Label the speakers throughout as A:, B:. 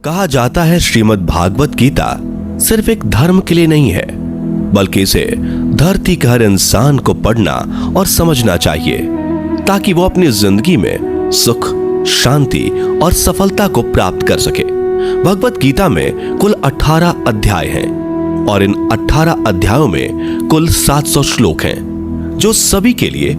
A: कहा जाता है श्रीमद् भागवत गीता सिर्फ एक धर्म के लिए नहीं है, बल्कि इसे धरती के हर इंसान को पढ़ना और समझना चाहिए ताकि वो अपनी जिंदगी में सुख, शांति और सफलता को प्राप्त कर सके। भगवत गीता में कुल 18 अध्याय हैं और इन 18 अध्यायों में कुल 700 श्लोक हैं, जो सभी के लिए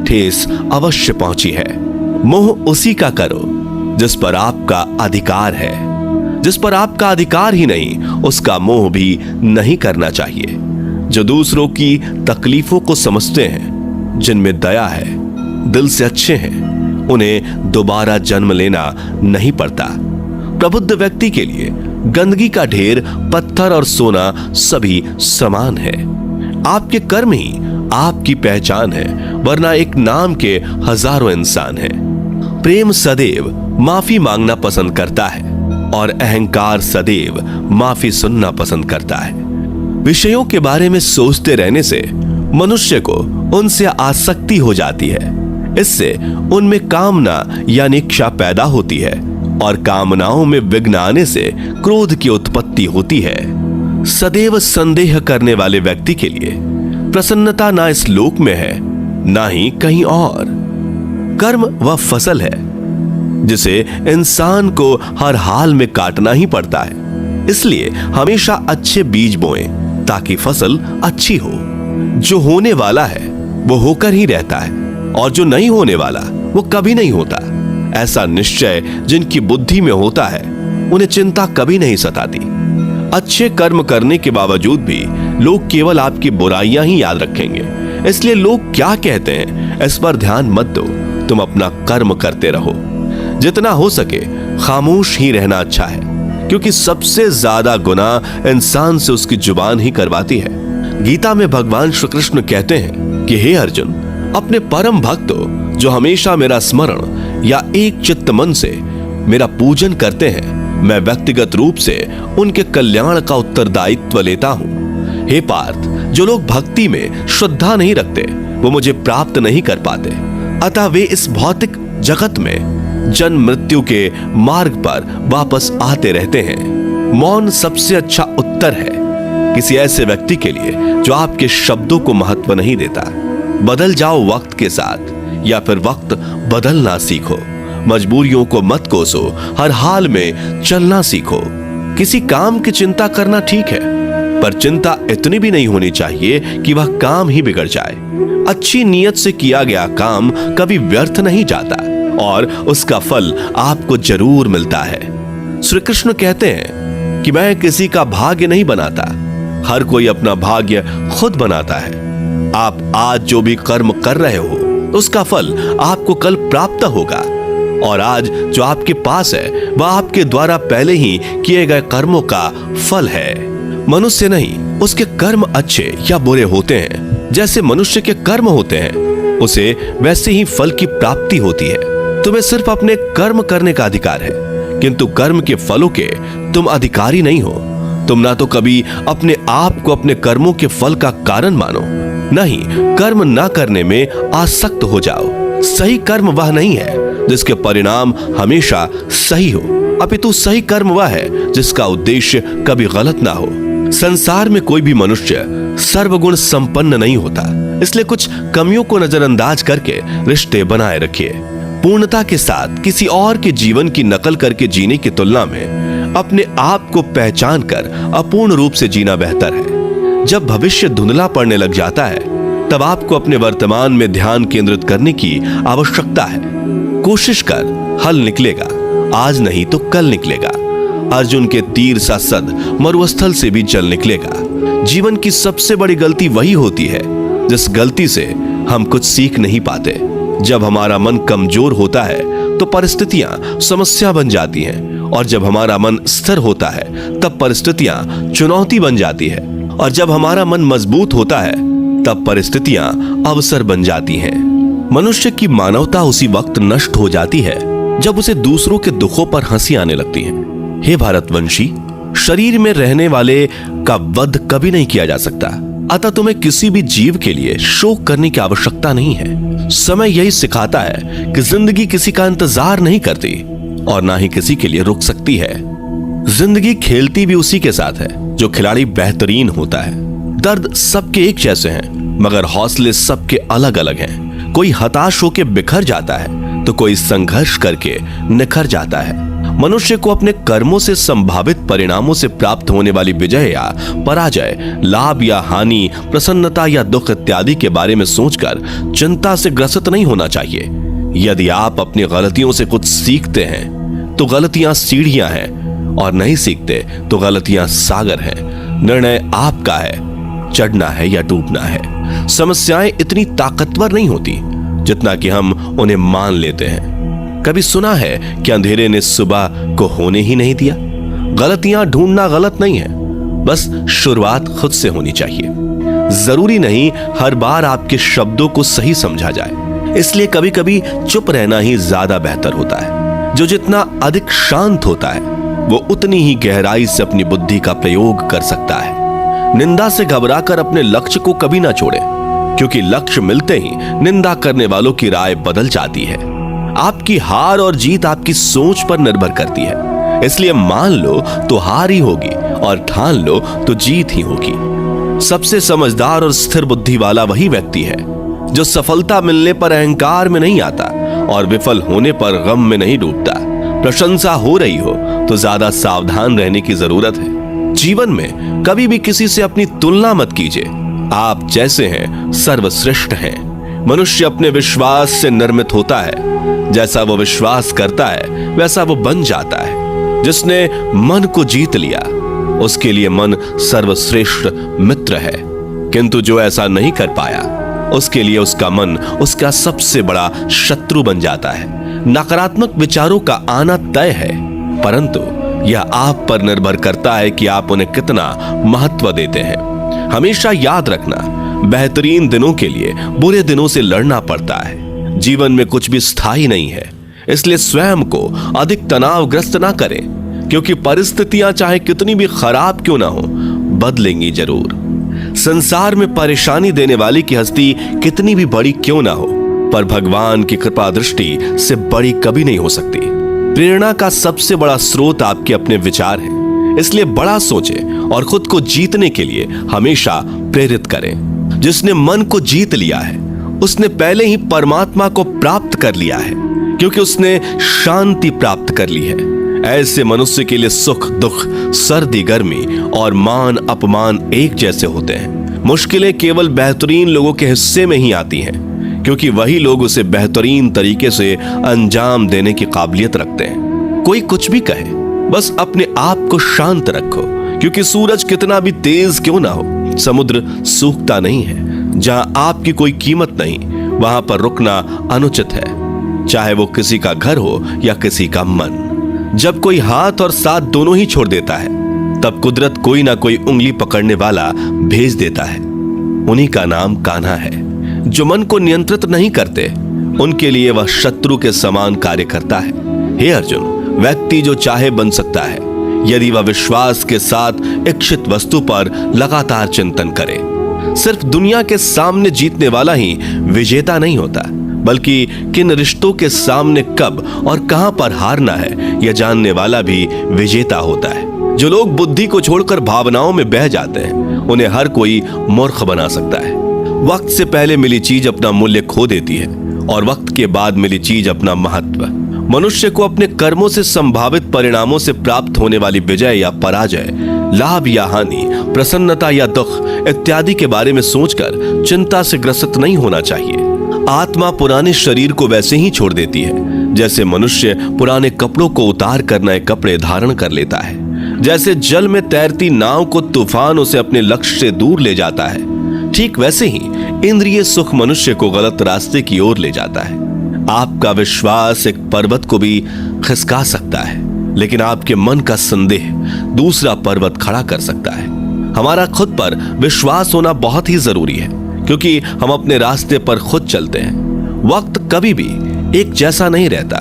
A: ठेस अवश्य पहुंची है। मोह उसी का करो जिस पर आपका अधिकार है। जिस पर आपका अधिकार ही नहीं, उसका मोह भी नहीं करना चाहिए। जो दूसरों की तकलीफों को समझते हैं, जिनमें दया है, दिल से अच्छे हैं, उन्हें दोबारा जन्म लेना नहीं पड़ता। प्रबुद्ध व्यक्ति के लिए गंदगी का ढेर, पत्थर और सोना सभी समान है। आपके कर्म ही आपकी पहचान है, वरना एक नाम के हजारों इंसान हैं। प्रेम सदैव माफी मांगना पसंद करता है और अहंकार सदैव माफी सुनना पसंद करता है। विषयों के बारे में सोचते रहने से मनुष्य को उनसे आसक्ति हो जाती है। इससे उनमें कामना यानी इच्छा पैदा होती है और कामनाओं में विघ्न आने से क्रोध की उत्पत्ति होती है। सदैव संदेह करने वाले व्यक्ति के लिए प्रसन्नता ना इस लोक में है, ना ही कहीं और। कर्म वह फसल है जिसे इंसान को हर हाल में काटना ही पड़ता है। इसलिए हमेशा अच्छे बीज बोएं ताकि फसल अच्छी हो। जो होने वाला है वो होकर ही रहता है और जो नहीं होने वाला वो कभी नहीं होता। ऐसा निश्चय जिनकी बुद्धि में होता है, उन्हें चिंता कभी नहीं सताती। अच्छे कर्म करने के बावजूद भी लोग केवल आपकी बुराइयां ही याद रखेंगे। इसलिए लोग क्या कहते हैं इस पर ध्यान मत दो, तुम अपना कर्म करते रहो। जितना हो सके खामोश ही रहना अच्छा है, क्योंकि सबसे ज्यादा गुनाह इंसान से उसकी जुबान ही करवाती है। गीता में भगवान श्री कृष्ण कहते हैं कि हे अर्जुन, अपने परम भक्तों जो हमेशा मेरा स्मरण या एक चित्त मन से मेरा पूजन करते हैं, मैं व्यक्तिगत रूप से उनके कल्याण का उत्तरदायित्व लेता हूं। हे पार्थ, जो लोग भक्ति में श्रद्धा नहीं रखते वो मुझे प्राप्त नहीं कर पाते। अतः वे इस भौतिक जगत में जन्म मृत्यु के मार्ग पर वापस आते रहते हैं। मौन सबसे अच्छा उत्तर है किसी ऐसे व्यक्ति के लिए जो आपके शब्दों को महत्व नहीं देता। बदल जाओ वक्त के साथ, या फिर वक्त बदलना सीखो। मजबूरियों को मत कोसो, हर हाल में चलना सीखो। किसी काम की चिंता करना ठीक है, पर चिंता इतनी भी नहीं होनी चाहिए कि वह काम ही बिगड़ जाए। अच्छी नीयत से किया गया काम कभी व्यर्थ नहीं जाता और उसका फल आपको जरूर मिलता है। श्री कृष्ण कहते हैं कि मैं किसी का भाग्य नहीं बनाता, हर कोई अपना भाग्य खुद बनाता है। आप आज जो भी कर्म कर रहे हो उसका फल आपको कल प्राप्त होगा, और आज जो आपके पास है वह आपके द्वारा पहले ही किए गए कर्मों का फल है। मनुष्य नहीं, उसके कर्म अच्छे या बुरे होते हैं। जैसे मनुष्य के कर्म होते हैं, उसे वैसे ही फल की प्राप्ति होती है। तुम्हें सिर्फ अपने कर्म करने का अधिकार है, किंतु कर्म के फलों के तुम अधिकारी नहीं हो। तुम ना तो कभी अपने आप को अपने कर्मों के फल का कारण मानो, नहीं कर्म ना करने में आसक्त हो जाओ। सही कर्म वह नहीं है जिसके परिणाम हमेशा सही हो, अपितु सही कर्म वह है जिसका उद्देश्य कभी गलत ना हो। संसार में कोई भी मनुष्य सर्वगुण संपन्न नहीं होता, इसलिए कुछ कमियों को नजरअंदाज करके रिश्ते बनाए रखिए। पूर्णता के साथ किसी और के जीवन की नकल करके जीने की तुलना में अपने आप को पहचान कर अपूर्ण रूप से जीना बेहतर है। जब भविष्य धुंधला पड़ने लग जाता है, तब आपको अपने वर्तमान में ध्यान केंद्रित करने की आवश्यकता है। कोशिश कर, हल निकलेगा, आज नहीं तो कल निकलेगा। अर्जुन के तीर सा सद मरुस्थल से भी जल निकलेगा। जीवन की सबसे बड़ी गलती वही होती है जिस गलती से हम कुछ सीख नहीं पाते। जब हमारा मन कमजोर होता है तो परिस्थितियां समस्या बन जाती हैं, और जब हमारा मन स्थिर होता है तब परिस्थितियां चुनौती बन जाती है, और जब हमारा मन मजबूत होता है तब परिस्थितियां अवसर बन जाती हैं। मनुष्य की मानवता उसी वक्त नष्ट हो जाती है जब उसे दूसरों के दुखों पर हंसी आने लगती है। हे भारतवंशी, शरीर में रहने वाले का वध कभी नहीं किया जा सकता, अतः तुम्हें किसी भी जीव के लिए शोक करने की आवश्यकता नहीं है। समय यही सिखाता है कि जिंदगी किसी का इंतजार नहीं करती और ना ही किसी के लिए रुक सकती है। जिंदगी खेलती भी उसी के साथ है जो खिलाड़ी बेहतरीन होता है। दर्द सबके एक जैसे हैं, मगर हौसले सबके अलग अलग हैं। कोई हताश होकर बिखर जाता है तो कोई संघर्ष करके निखर जाता है। मनुष्य को अपने कर्मों से संभावित परिणामों से प्राप्त होने वाली विजय या पराजय, लाभ या हानि, प्रसन्नता या दुख इत्यादि के बारे में सोचकर चिंता से ग्रसित नहीं होना चाहिए। यदि आप अपनी गलतियों से कुछ सीखते हैं तो गलतियां सीढ़ियां हैं, और नहीं सीखते तो गलतियां सागर हैं। निर्णय आपका है, चढ़ना है या डूबना है। समस्याएं इतनी ताकतवर नहीं होती जितना कि हम उन्हें मान लेते हैं। कभी सुना है कि अंधेरे ने सुबह को होने ही नहीं दिया? गलतियां ढूंढना गलत नहीं है, बस शुरुआत खुद से होनी चाहिए। जरूरी नहीं हर बार आपके शब्दों को सही समझा जाए, इसलिए कभी कभी चुप रहना ही ज्यादा बेहतर होता है। जो जितना अधिक शांत होता है वो उतनी ही गहराई से अपनी बुद्धि का प्रयोग कर सकता है। निंदा से घबराकर अपने लक्ष्य को कभी ना छोड़े, क्योंकि लक्ष्य मिलते ही निंदा करने वालों की राय बदल जाती है। आपकी हार और जीत आपकी सोच पर निर्भर करती है, इसलिए मान लो तो हार ही होगी और ठान लो तो जीत ही होगी। सबसे समझदार और स्थिर बुद्धि वाला वही व्यक्ति है जो सफलता मिलने पर अहंकार में नहीं आता और विफल होने पर गम में नहीं डूबता। प्रशंसा हो रही हो तो ज्यादा सावधान रहने की जरूरत है। जीवन में कभी भी किसी से अपनी तुलना मत कीजिए। आप जैसे हैं सर्वश्रेष्ठ हैं। मनुष्य अपने विश्वास से निर्मित होता है। जैसा वो विश्वास करता है वैसा वो बन जाता है। जिसने मन को जीत लिया उसके लिए मन सर्वश्रेष्ठ मित्र है, किंतु जो ऐसा नहीं कर पाया उसके लिए उसका मन उसका सबसे बड़ा शत्रु बन जाता है। नकारात्मक विचारों का आना तय है, परंतु यह आप पर निर्भर करता है कि आप उन्हें कितना महत्व देते हैं। हमेशा याद रखना, बेहतरीन दिनों के लिए बुरे दिनों से लड़ना पड़ता है। जीवन में कुछ भी स्थायी नहीं है, इसलिए स्वयं को अधिक तनावग्रस्त ना करें, क्योंकि परिस्थितियां चाहे कितनी भी खराब क्यों ना हो, बदलेंगी जरूर। संसार में परेशानी देने वाली की हस्ती कितनी भी बड़ी क्यों ना हो, पर भगवान की कृपा दृष्टि से बड़ी कभी नहीं हो सकती। प्रेरणा का सबसे बड़ा स्रोत आपके अपने विचार हैं, इसलिए बड़ा सोचें और खुद को जीतने के लिए हमेशा प्रेरित करें। जिसने मन को जीत लिया है उसने पहले ही परमात्मा को प्राप्त कर लिया है, क्योंकि उसने शांति प्राप्त कर ली है। ऐसे मनुष्य के लिए सुख दुख, सर्दी गर्मी और मान अपमान एक जैसे होते हैं। मुश्किलें केवल बेहतरीन लोगों के हिस्से में ही आती हैं, क्योंकि वही लोग उसे बेहतरीन तरीके से अंजाम देने की काबिलियत रखते हैं। कोई कुछ भी कहे, बस अपने आप को शांत रखो, क्योंकि सूरज कितना भी तेज क्यों ना हो, समुद्र सूखता नहीं है। जहां आपकी कोई कीमत नहीं, वहां पर रुकना अनुचित है, चाहे वो किसी का घर हो या किसी का मन। जब कोई हाथ और साथ दोनों ही छोड़ देता है तब कुदरत कोई ना कोई उंगली पकड़ने वाला भेज देता है। उन्हीं का नाम कान्हा है। जो मन को नियंत्रित नहीं करते, उनके लिए वह शत्रु के समान कार्य करता है। हे अर्जुन, व्यक्ति जो चाहे बन सकता है यदि वह विश्वास के साथ इच्छित वस्तु पर लगातार चिंतन करे। सिर्फ दुनिया के सामने जीतने वाला ही विजेता नहीं होता, बल्कि किन रिश्तों के सामने कब और कहां पर हारना है यह जानने वाला भी विजेता होता है। जो लोग बुद्धि को छोड़कर भावनाओं में बह जाते हैं, उन्हें हर कोई मूर्ख बना सकता है। वक्त से पहले मिली चीज अपना मूल्य खो देती है और वक्त के बाद मिली चीज अपना महत्व। मनुष्य को अपने कर्मों से संभावित परिणामों से प्राप्त होने वाली विजय या पराजय, लाभ या हानि, प्रसन्नता या दुख इत्यादि के बारे में सोचकर चिंता से ग्रसित नहीं होना चाहिए। आत्मा पुराने शरीर को वैसे ही छोड़ देती है जैसे मनुष्य पुराने कपड़ों को उतार कर नए कपड़े धारण कर लेता है। जैसे जल में तैरती नाव को तूफान उसे अपने लक्ष्य से दूर ले जाता है, ठीक वैसे ही इंद्रिय सुख मनुष्य को गलत रास्ते की ओर ले जाता है। आपका विश्वास एक पर्वत को भी खिसका सकता है, लेकिन आपके मन का संदेह दूसरा पर्वत खड़ा कर सकता है। हमारा खुद पर विश्वास होना बहुत ही जरूरी है, क्योंकि हम अपने रास्ते पर खुद चलते हैं। वक्त कभी भी एक जैसा नहीं रहता।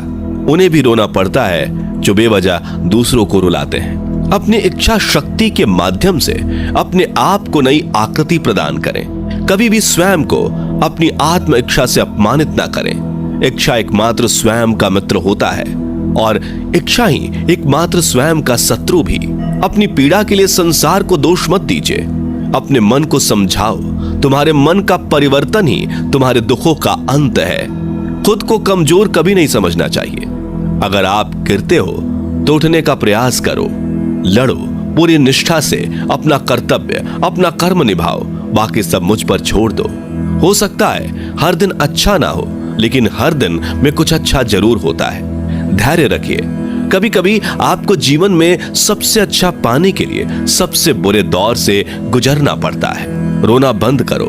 A: उन्हें भी रोना पड़ता है जो बेवजह दूसरों को रुलाते हैं। अपनी इच्छा शक्ति के माध्यम से अपने आप को नई आकृति प्रदान करें। कभी भी स्वयं को अपनी आत्म इच्छा से अपमानित ना करें। इच्छा एकमात्र स्वयं का मित्र होता है और इच्छा ही एकमात्र स्वयं का शत्रु भी। अपनी पीड़ा के लिए संसार को दोष मत दीजिए। अपने मन को समझाओ। तुम्हारे मन का परिवर्तन ही तुम्हारे दुखों का अंत है। खुद को कमजोर कभी नहीं समझना चाहिए। अगर आप गिरते हो तो उठने का प्रयास करो, लड़ो, पूरी निष्ठा से अपना कर्तव्य, अपना कर्म निभाओ। बाकी सब मुझ पर छोड़ दो। हो सकता है हर दिन अच्छा ना हो, लेकिन हर दिन में कुछ अच्छा जरूर होता है। धैर्य रखिए। कभी कभी आपको जीवन में सबसे अच्छा पाने के लिए सबसे बुरे दौर से गुजरना पड़ता है। रोना बंद करो।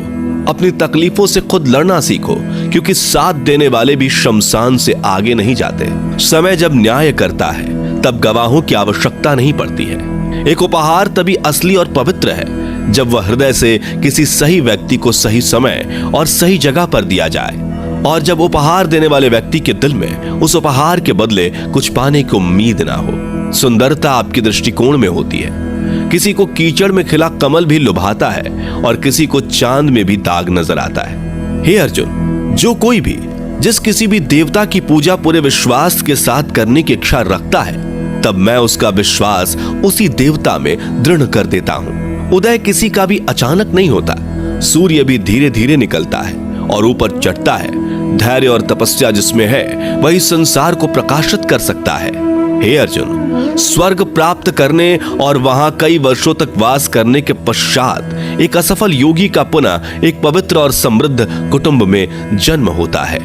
A: अपनी तकलीफों से खुद लड़ना सीखो, क्योंकि साथ देने वाले भी शमशान से आगे नहीं जाते। समय जब न्याय करता है तब गवाहों की आवश्यकता नहीं पड़ती है। एक उपहार तभी असली और पवित्र है जब वह हृदय से किसी सही व्यक्ति को सही समय और सही जगह पर दिया जाए, और जब उपहार देने वाले व्यक्ति के दिल में उस उपहार के बदले कुछ पाने की उम्मीद ना हो। सुंदरता आपके दृष्टिकोण में होती है। किसी को कीचड़ में खिला कमल भी लुभाता है और किसी को चांद में भी दाग नजर आता है। हे अर्जुन, जो कोई भी जिस किसी भी देवता की पूजा पूरे विश्वास के साथ करने की इच्छा रखता है, तब मैं उसका विश्वास उसी देवता में दृढ़ कर देता हूं। उदय किसी का भी अचानक नहीं होता। सूर्य भी धीरे धीरे निकलता है और ऊपर चढ़ता है। धैर्य और तपस्या जिसमें है वही संसार को प्रकाशित कर सकता है। हे अर्जुन, स्वर्ग प्राप्त करने और वहां कई वर्षों तक वास करने के पश्चात एक असफल योगी का पुनः एक पवित्र और समृद्ध कुटुंब में जन्म होता है।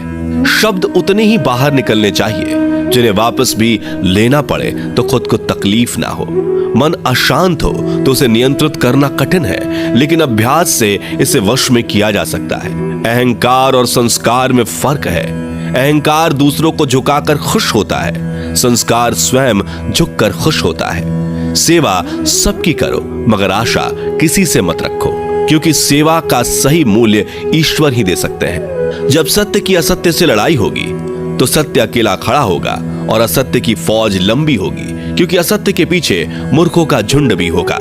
A: शब्द उतने ही बाहर निकलने चाहिए जिन्हें वापस भी लेना पड़े तो खुद को तकलीफ ना हो। मन अशांत हो तो उसे नियंत्रित करना कठिन है, लेकिन अभ्यास से इसे वश में किया जा सकता है। अहंकार और संस्कार में फर्क है। अहंकार दूसरों को झुकाकर खुश होता है, संस्कार स्वयं झुककर खुश होता है। सेवा सबकी करो, मगर आशा किसी से मत रखो, क्योंकि सेवा का सही मूल्य ईश्वर ही दे सकते हैं। जब सत्य की असत्य से लड़ाई होगी तो सत्य अकेला खड़ा होगा और असत्य की फौज लंबी होगी, क्योंकि असत्य के पीछे मूर्खों का झुंड भी होगा।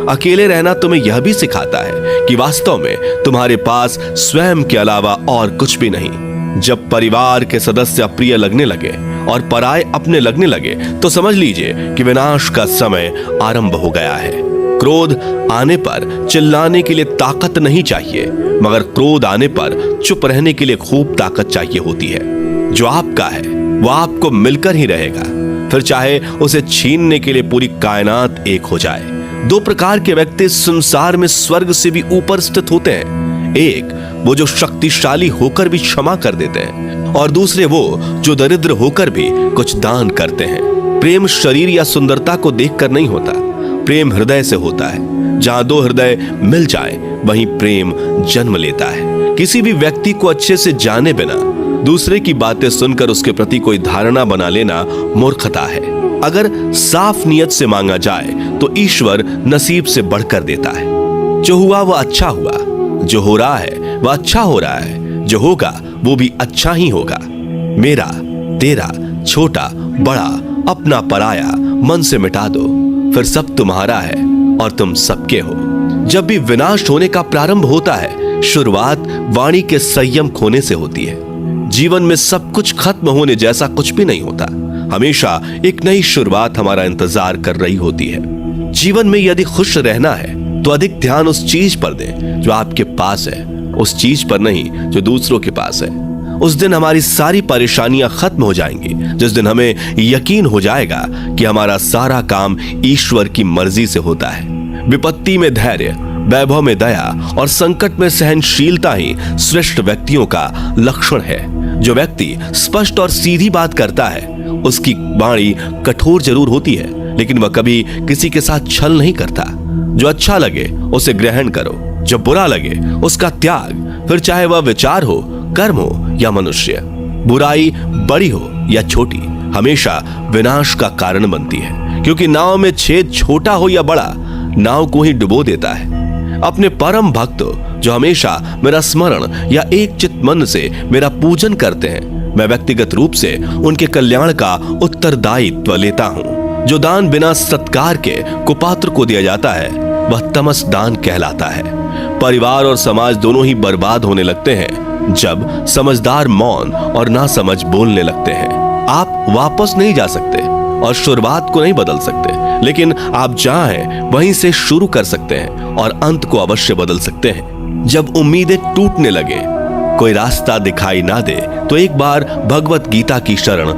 A: अकेले रहना तुम्हें यह भी सिखाता है कि वास्तव में तुम्हारे पास स्वयं के अलावा और कुछ भी नहीं। जब परिवार के सदस्य अप्रिय लगने लगे और पराये अपने लगने लगे तो समझ लीजिए कि विनाश का समय आरंभ हो गया है। क्रोध आने पर चिल्लाने के लिए ताकत नहीं चाहिए, मगर क्रोध आने पर चुप रहने के लिए खूब ताकत चाहिए होती है। जो आपका है वह आपको मिलकर ही रहेगा, फिर चाहे उसे छीनने के लिए पूरी कायनात एक हो जाए। दो प्रकार के व्यक्ति संसार में स्वर्ग से भी ऊपर स्थित होते हैं। एक वो जो शक्तिशाली होकर भी क्षमा कर देते हैं, और दूसरे वो जो दरिद्र होकर भी कुछ दान करते हैं। प्रेम शरीर या सुंदरता को देखकर नहीं होता, प्रेम हृदय से होता है। जहां दो हृदय मिल जाए वहीं प्रेम जन्म लेता है। किसी भी व्यक्ति को अच्छे से जाने बिना दूसरे की बातें सुनकर उसके प्रति कोई धारणा बना लेना मूर्खता है। अगर साफ नियत से मांगा जाए तो ईश्वर नसीब से बढ़कर देता है। जो हुआ वह अच्छा हुआ, जो हो रहा है वह अच्छा हो रहा है, जो होगा वो भी अच्छा ही होगा। मेरा, तेरा, छोटा, बड़ा, अपना, पराया मन से मिटा दो, फिर सब तुम्हारा है और तुम सबके हो। जब भी विनाश होने का प्रारंभ होता है, शुरुआत वाणी के संयम खोने से होती है। जीवन में सब कुछ खत्म होने जैसा कुछ भी नहीं होता। हमेशा एक नई शुरुआत हमारा इंतजार कर रही होती है। जीवन में यदि खुश रहना है तो अधिक ध्यान उस चीज पर दें जो आपके पास है, उस चीज पर नहीं जो दूसरों के पास है। उस दिन हमारी सारी परेशानियां खत्म हो जाएंगी, जिस दिन हमें यकीन हो जाएगा कि हमारा सारा काम ईश्वर की मर्जी से होता है। विपत्ति में धैर्य, वैभव में दया और संकट में सहनशीलता ही श्रेष्ठ व्यक्तियों का लक्षण है। जो व्यक्ति स्पष्ट और सीधी बात करता है, उसकी वाणी कठोर जरूर होती है, लेकिन वह कभी किसी के साथ छल नहीं करता। जो अच्छा लगे उसे ग्रहण करो, जो बुरा लगे उसका त्याग, फिर चाहे वह विचार हो, कर्म हो या मनुष्य। बुराई बड़ी हो या छोटी हमेशा विनाश का कारण बनती है, क्योंकि नाव में छेद छोटा हो या बड़ा, नाव को ही डुबो देता है। अपने परम भक्तों जो हमेशा मेरा स्मरण या एक चित्त मन से मेरा पूजन करते हैं, मैं व्यक्तिगत रूप से उनके कल्याण का उत्तरदायित्व लेता हूं। जो दान बिना सत्कार के कुपात्र को दिया जाता है वह तमस दान कहलाता है। परिवार और समाज दोनों ही बर्बाद होने लगते हैं जब समझदार मौन और नासमझ बोलने लगते हैं। आप वापस नहीं जा सकते और शुरुआत को नहीं बदल सकते, लेकिन आप चाहें वहीं से शुरू कर सकते हैं और अंत को अवश्य बदल सकते हैं। जब उम्मीदें टूटने लगे, कोई रास्ता दिखाई ना दे, तो एक बार भगवत गीता की शरण